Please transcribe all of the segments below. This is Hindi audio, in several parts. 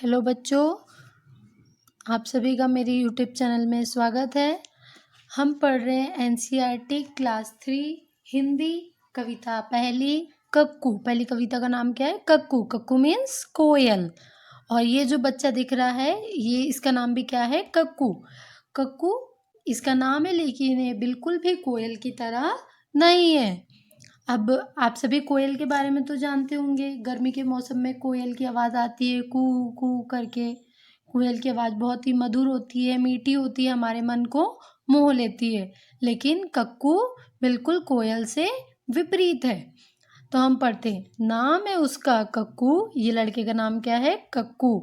हेलो बच्चों, आप सभी का मेरे यूट्यूब चैनल में स्वागत है। हम पढ़ रहे हैं एनसीईआरटी क्लास 3 हिंदी कविता पहली कक्कू। पहली कविता का नाम क्या है? कक्कू। कक्कू मीन्स कोयल। और ये जो बच्चा दिख रहा है ये इसका नाम भी क्या है? कक्कू। कक्कू इसका नाम है, लेकिन ये बिल्कुल भी कोयल की तरह नहीं है। अब आप सभी कोयल के बारे में तो जानते होंगे। गर्मी के मौसम में कोयल की आवाज़ आती है कू कू करके। कोयल की आवाज़ बहुत ही मधुर होती है, मीठी होती है, हमारे मन को मोह लेती है। लेकिन कक्कू बिल्कुल कोयल से विपरीत है। तो हम पढ़ते हैं, नाम है उसका कक्कू। ये लड़के का नाम क्या है? कक्कू।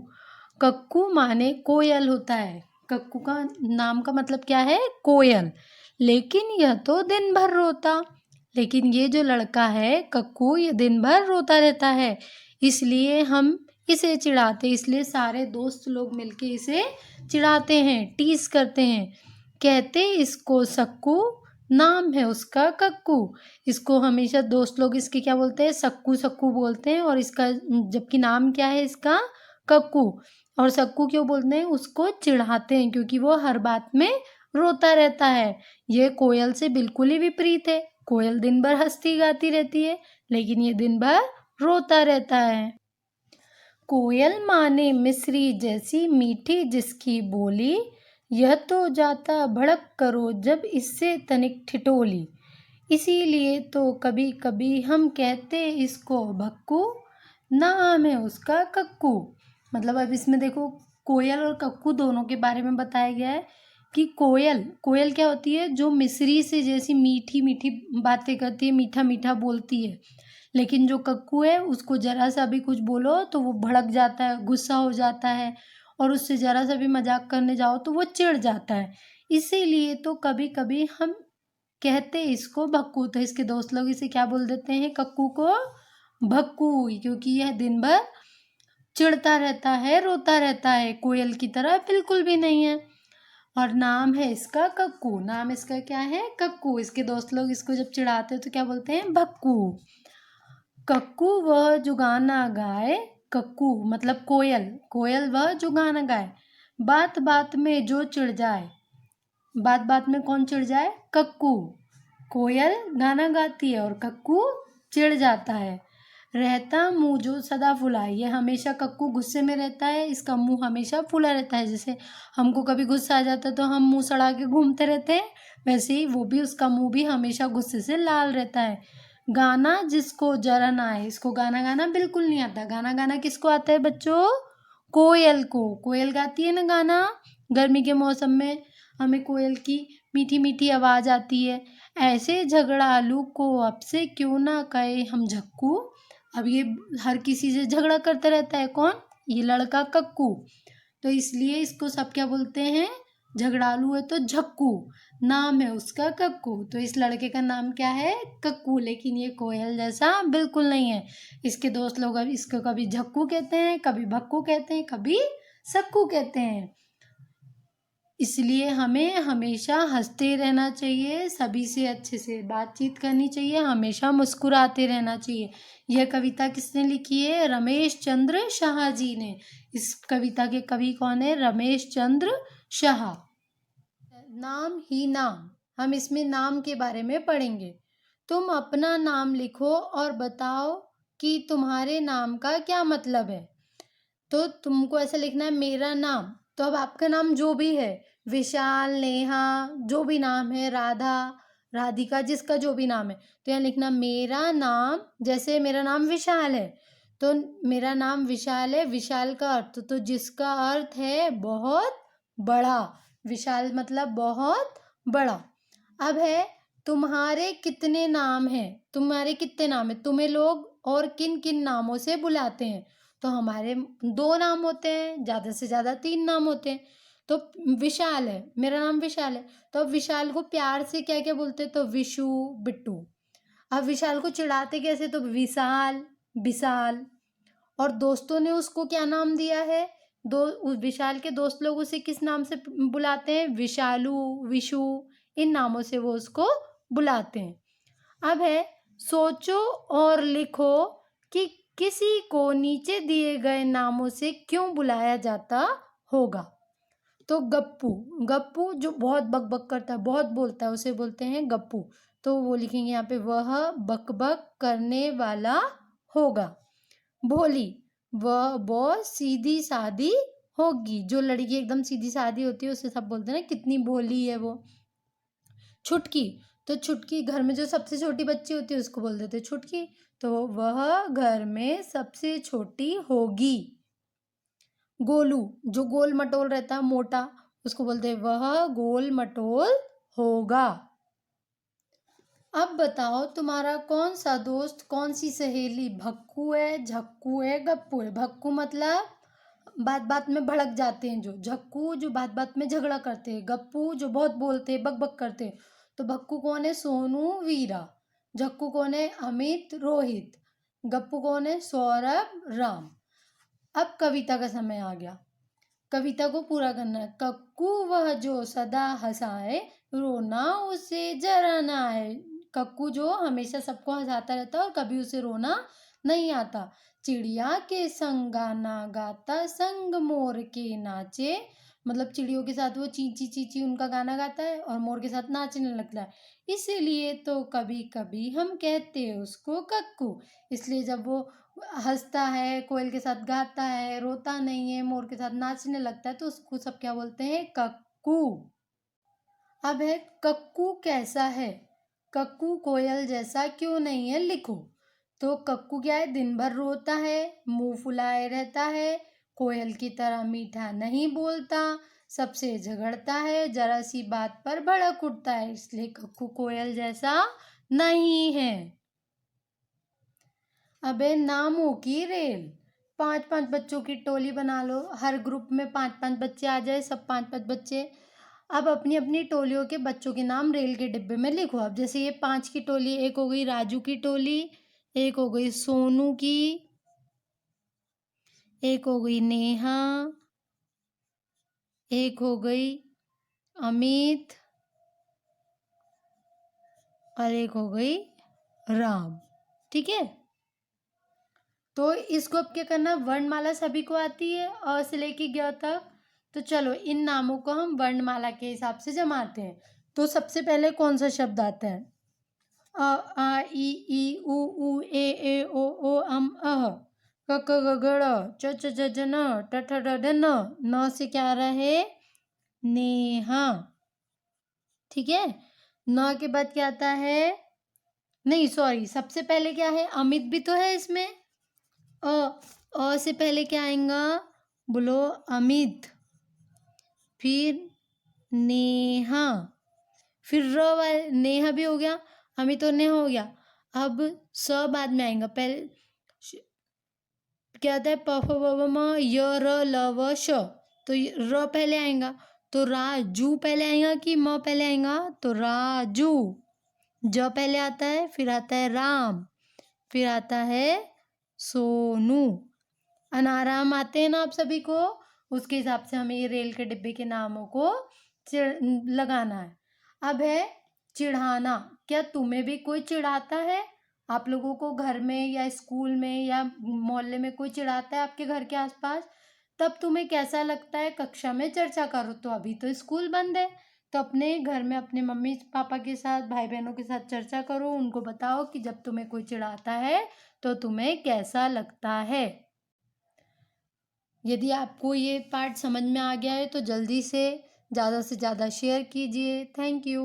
कक्कू माने कोयल होता है। कक्कू का नाम का मतलब क्या है? कोयल। लेकिन यह तो दिन भर रोता। लेकिन ये जो लड़का है कक्कू, ये दिन भर रोता रहता है। इसलिए हम इसे चिढ़ाते, इसलिए सारे दोस्त लोग मिलके इसे चिढ़ाते हैं, टीस करते हैं। कहते इसको सक्कू, नाम है उसका कक्कू। इसको हमेशा दोस्त लोग इसके क्या बोलते हैं? सक्कू सक्कू बोलते हैं। और इसका जबकि नाम क्या है इसका? कक्कू। और सक्कू क्यों बोलते हैं? उसको चिढ़ाते हैं क्योंकि वो हर बात में रोता रहता है। ये कोयल से बिल्कुल ही विपरीत है। कोयल दिन भर हंसती गाती रहती है, लेकिन ये दिन भर रोता रहता है। कोयल माने मिश्री जैसी मीठी जिसकी बोली, यह तो जाता भड़क करो जब इससे तनिक ठिठोली। इसीलिए तो कभी कभी हम कहते इसको भक्कू, नाम है उसका कक्कू। मतलब अब इसमें देखो, कोयल और कक्कू दोनों के बारे में बताया गया है कि कोयल कोयल क्या होती है? जो मिश्री से जैसी मीठी मीठी बातें करती है, मीठा मीठा बोलती है। लेकिन जो कक्कू है उसको ज़रा सा भी कुछ बोलो तो वो भड़क जाता है, गुस्सा हो जाता है। और उससे ज़रा सा भी मजाक करने जाओ तो वो चिढ़ जाता है। इसीलिए तो कभी कभी हम कहते इसको भक्कू। तो इसके दोस्त लोग इसे क्या बोल देते हैं? कक्कू को भक्कू, क्योंकि यह दिन भर चिढ़ता रहता है, रोता रहता है। कोयल की तरह बिल्कुल भी नहीं है। और नाम है इसका कक्कू। नाम इसका क्या है? कक्कू। इसके दोस्त लोग इसको जब चिढ़ाते हैं तो क्या बोलते हैं? भक्कू। कक्कू वह जो गाना गाए, कक्कू मतलब कोयल। कोयल वह जो गाना गाए, बात बात में जो चिढ़ जाए। बात बात में कौन चिढ़ जाए? कक्कू। कोयल गाना गाती है और कक्कू चिढ़ जाता है। रहता मुंह जो सदा फुला, ये हमेशा कक्कू गुस्से में रहता है। इसका मुंह हमेशा फुला रहता है। जैसे हमको कभी गुस्सा आ जाता है तो हम मुंह सड़ा के घूमते रहते हैं, वैसे ही वो भी, उसका मुंह भी हमेशा गुस्से से लाल रहता है। गाना जिसको जरा ना आए, इसको गाना गाना बिल्कुल नहीं आता। गाना गाना किसको आता है बच्चों? कोयल को। कोयल गाती है ना गाना। गर्मी के मौसम में हमें कोयल की मीठी मीठी आवाज़ आती है। ऐसे झगड़ालू को अब से क्यों ना कहे हम झक्कू। अब ये हर किसी से झगड़ा करता रहता है। कौन? ये लड़का कक्कू। तो इसलिए इसको सब क्या बोलते हैं? झगड़ालू है तो झक्कू। नाम है उसका कक्कू। तो इस लड़के का नाम क्या है? कक्कू। लेकिन ये कोयल जैसा बिल्कुल नहीं है। इसके दोस्त लोग अब इसको कभी झक्कू कहते हैं, कभी भक्कू कहते हैं, कभी सक्कू कहते हैं। इसलिए हमें हमेशा हंसते रहना चाहिए, सभी से अच्छे से बातचीत करनी चाहिए, हमेशा मुस्कुराते रहना चाहिए। यह कविता किसने लिखी है? रमेश चंद्र शाह जी ने। इस कविता के कवि कौन है? रमेश चंद्र शाह। नाम ही नाम, हम इसमें नाम के बारे में पढ़ेंगे। तुम अपना नाम लिखो और बताओ कि तुम्हारे नाम का क्या मतलब है। तो तुमको ऐसा लिखना है, मेरा नाम। तो अब आपका नाम जो भी है, विशाल, नेहा, जो भी नाम है, राधा, राधिका, जिसका जो भी नाम है, तो यहाँ लिखना मेरा नाम। जैसे मेरा नाम विशाल है तो मेरा नाम विशाल है। विशाल का अर्थ, तो जिसका अर्थ है बहुत बड़ा। विशाल मतलब बहुत बड़ा। अब है तुम्हारे कितने नाम हैं। तुम्हारे कितने नाम है? तुम्हें लोग और किन किन नामों से बुलाते हैं? तो हमारे 2 नाम होते हैं, ज़्यादा से ज़्यादा 3 नाम होते हैं। तो विशाल है, मेरा नाम विशाल है, तो अब विशाल को प्यार से क्या क्या बोलते हैं? तो विशु, बिट्टू। अब विशाल को चिढ़ाते कैसे? तो विशाल, विशाल। और दोस्तों ने उसको क्या नाम दिया है? उस विशाल के दोस्त लोग उसे किस नाम से बुलाते हैं? विशालू, विशु। इन नामों से वो उसको बुलाते हैं। अब है सोचो और लिखो कि किसी को नीचे दिए गए नामों से क्यों बुलाया जाता होगा? तो गप्पू, गप्पू जो बहुत बक-बक करता है, बहुत बोलता है, उसे बोलते हैं गप्पू। तो वो लिखेंगे यहाँ पे, वह बक-बक करने वाला होगा। भोली, वो सीधी-सादी होगी। जो लड़की एकदम सीधी-सादी होती है उसे सब बोलते हैं ना, कितनी भोली है वो। छुटकी, तो छुटकी घर में जो सबसे छोटी बच्ची होती है उसको बोल देते हैं छुटकी। तो वह घर में सबसे छोटी होगी। गोलू, जो गोल मटोल रहता है, मोटा, उसको बोलते हैं वह गोल मटोल होगा। अब बताओ, तुम्हारा कौन सा दोस्त, कौन सी सहेली भक्कू है, झक्कू है, गप्पू है? भक्कू मतलब बात बात में भड़क जाते हैं जो, झक्कू जो बात बात में झगड़ा करते हैं, गप्पू जो बहुत बोलते हैं, बक बक करते हैं। तो भक्कू कौन है? सोनू, वीरा। झक्कू कौन है? अमित, रोहित। गप्पू कौन है? सौरभ, राम। अब कविता का समय आ गया। कविता को पूरा करना है। कक्कू वह जो सदा हंसाए, रोना उसे जरा ना आए। कक्कू जो हमेशा सबको हंसाता रहता है और कभी उसे रोना नहीं आता। चिड़िया के संग गाना गाता, संग मोर के नाचे। मतलब चिड़ियों के साथ वो चींची चींची उनका गाना गाता है और मोर के साथ नाचने लगता है। इसीलिए तो कभी कभी हम कहते हैं उसको कक्कू। इसलिए जब वो हंसता है, कोयल के साथ गाता है, रोता नहीं है, मोर के साथ नाचने लगता है, तो उसको सब क्या बोलते हैं? कक्कू। अब है कक्कू कैसा है? कक्कू कोयल जैसा क्यों नहीं है, लिखो। तो कक्कू क्या है? दिन भर रोता है, मुंह फुलाए रहता है, कोयल की तरह मीठा नहीं बोलता, सबसे झगड़ता है, जरा सी बात पर भड़क उठता है, इसलिए कक्कू कोयल जैसा नहीं है। अबे नामों की रेल। 5-5 बच्चों की टोली बना लो, हर ग्रुप में 5-5 बच्चे आ जाए, सब 5-5 बच्चे। अब अपनी अपनी टोलियों के बच्चों के नाम रेल के डिब्बे में लिखो। अब जैसे ये 5 की टोली, एक हो गई राजू की टोली, एक हो गई सोनू की, एक हो गई नेहा, एक हो गई अमित और एक हो गई राम। ठीक है, तो इसको अब क्या करना? वर्णमाला सभी को आती है, अ से लेके ग तक। तो चलो इन नामों को हम वर्णमाला के हिसाब से जमाते हैं। तो सबसे पहले कौन सा शब्द आता है? अ आ इ ई उ ए ए ओ अम अह। क ख ग घ ड़ च छ ज झ न ट ठ ड ढ न। न से क्या आ रहा है? नेहा। ठीक है, न के बाद क्या आता है? नहीं सॉरी, सबसे पहले क्या है? अमित भी तो है इसमें। अ से पहले क्या आएगा? बोलो अमित, फिर नेहा, फिर नेहा भी हो गया, अमित और नेहा हो गया। अब स बाद में आएगा, पहले क्या आता है? प फ ब भ म य र ल व श। तो र पहले आएगा, तो राजू पहले आएगा कि म पहले आएगा? तो राजू। ज पहले आता है, फिर आता है राम, फिर आता है सोनू। अनाराम आते हैं ना आप सभी को? उसके हिसाब से हमें ये रेल के डिब्बे के नामों को लगाना है। अब है चिढ़ाना। क्या तुम्हें भी कोई चिढ़ाता है? आप लोगों को घर में या स्कूल में या मोहल्ले में कोई चिढ़ाता है आपके घर के आसपास? तब तुम्हें कैसा लगता है? कक्षा में चर्चा करो। तो अभी तो स्कूल बंद है, तो अपने घर में अपने मम्मी पापा के साथ, भाई बहनों के साथ चर्चा करो, उनको बताओ कि जब तुम्हें कोई चिढ़ाता है तो तुम्हें कैसा लगता है। यदि आपको ये पार्ट समझ में आ गया है तो जल्दी से ज़्यादा शेयर कीजिए। Thank you.